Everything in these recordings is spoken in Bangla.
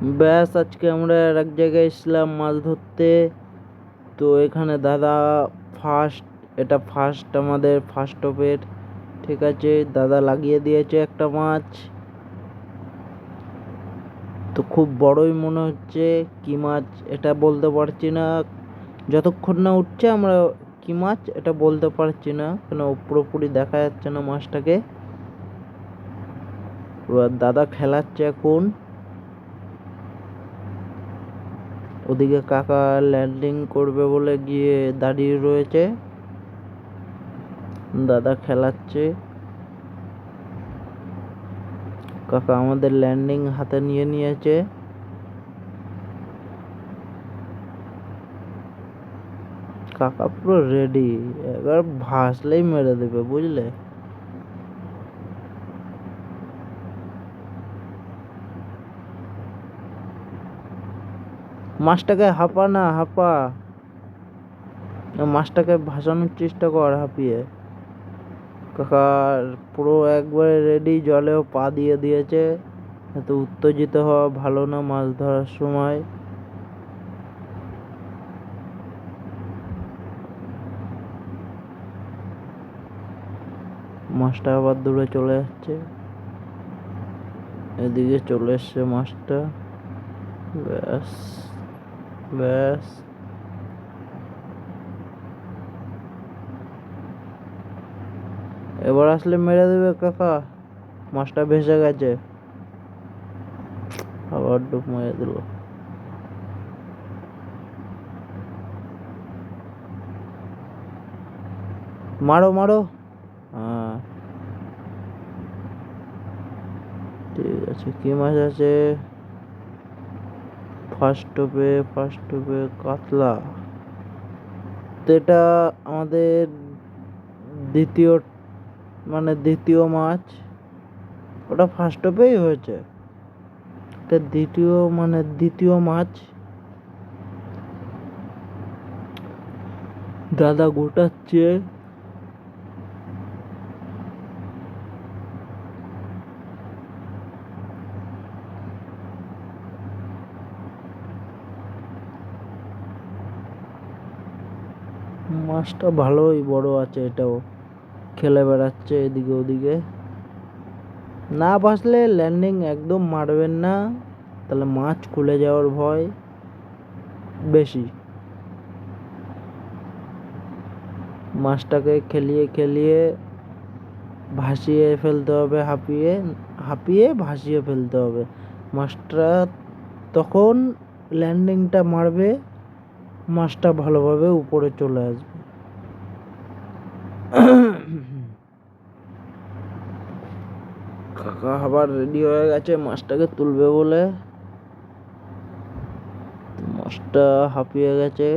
ব্যাস আজকে আমরা আর এক জায়গায় এসেছিলাম মাছ ধরতে। তো এখানে দাদা এটা ফার্স্ট আমাদের ফার্স্ট টপের। ঠিক আছে, দাদা লাগিয়ে দিয়েছে একটা মাছ। তো খুব বড়ই মনে হচ্ছে। কি মাছ এটা বলতে পারছি না, যতক্ষণ না উঠছে আমরা কি মাছ এটা বলতে পারছি না, কেন পুরোপুরি দেখা যাচ্ছে না মাছটাকে। এবার দাদা খেলাচ্ছে এখন। ওদিকে কাকা ল্যান্ডিং করবে বলে গিয়ে দাঁড়িয়ে রয়েছে। দাদা খেলাচ্ছে। কাকা আমাদের ল্যান্ডিং হাতে নিয়ে নিয়েছে। কাকা পুরো রেডি, এবার ভাসলেই মেরে দেবে, বুঝলে। মাছটাকে হাঁপা না, হাঁপা। মাছটাকে ভাসানোর চেষ্টা কর হাঁপিয়ে। কাকা পুরো একবারে রেডি, জলেও পা দিয়ে দিয়েছে। এত উত্তেজিত হওয়া ভালো না মাছ ধরার সময়। মাছটা আবার দূরে চলে যাচ্ছে। এদিকে চলে এসছে মাছটা। ব্যাস ব্যাস, এবার আসলে মেরে দেবে কাকা। মাছটা ভেসে গেছে, আবার ডুব মেরে দিল। মারো মারো। হ্যাঁ ঠিক আছে। কি মাছ আছে? ফার্স্ট টোপে কাতলা। তো এটা আমাদের দ্বিতীয় দ্বিতীয় মাছ। ওটা ফার্স্ট টোপেই হয়েছে, এটা দ্বিতীয় মাছ। দাদা গোটাচ্ছে। মাছটা ভালোই বড় আছে, এটাও খেলে বেড়াচ্ছে এদিকে ওদিকে। না ভাসলে ল্যান্ডিং একদম মারবেন না, তাহলে মাছ খুলে যাওয়ার ভয় বেশি। মাছটাকে খেলিয়ে খেলিয়ে ভাসিয়ে ফেলতে হবে, হাঁপিয়ে হাঁপিয়ে ভাসিয়ে ফেলতে হবে মাছটা। তখন ল্যান্ডিংটা মারবে, মাছটা ভালোভাবে উপরে চলে আসবে। কাকা আবার রেডি হয়ে গেছে মাছটাকে তুলবে বলে। মাছটা হাঁপিয়ে গেছে,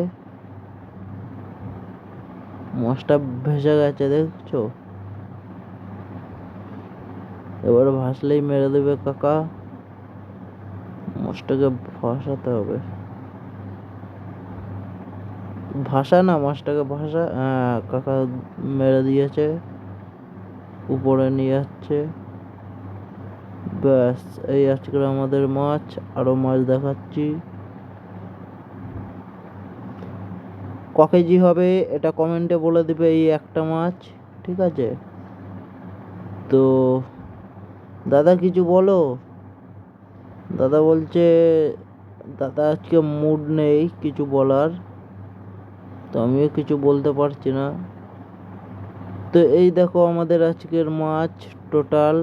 মাছটা ভেসে গেছে দেখছো। এবার ভাসলেই মেরে দেবে কাকা। মাছটাকে ভাসাতে হবে। ভাসা না, মাছটাকে ভাসা। হ্যাঁ, কাকা মেরে দিয়েছে, উপরে নিয়ে যাচ্ছে। ব্যাস, এই আজকের আমাদের মাছ। আরো মাছ দেখাচ্ছি। ক কেজি হবে এটা কমেন্টে বলে দিবে এই একটা মাছ। ঠিক আছে, তো দাদা কিছু বলো। দাদা বলছে দাদা আজকে মুড নেই কিছু বলার, তো আমিও কিছু বলতে পারছি না। তো এই দেখো আমাদের আজকের মাছ টোটাল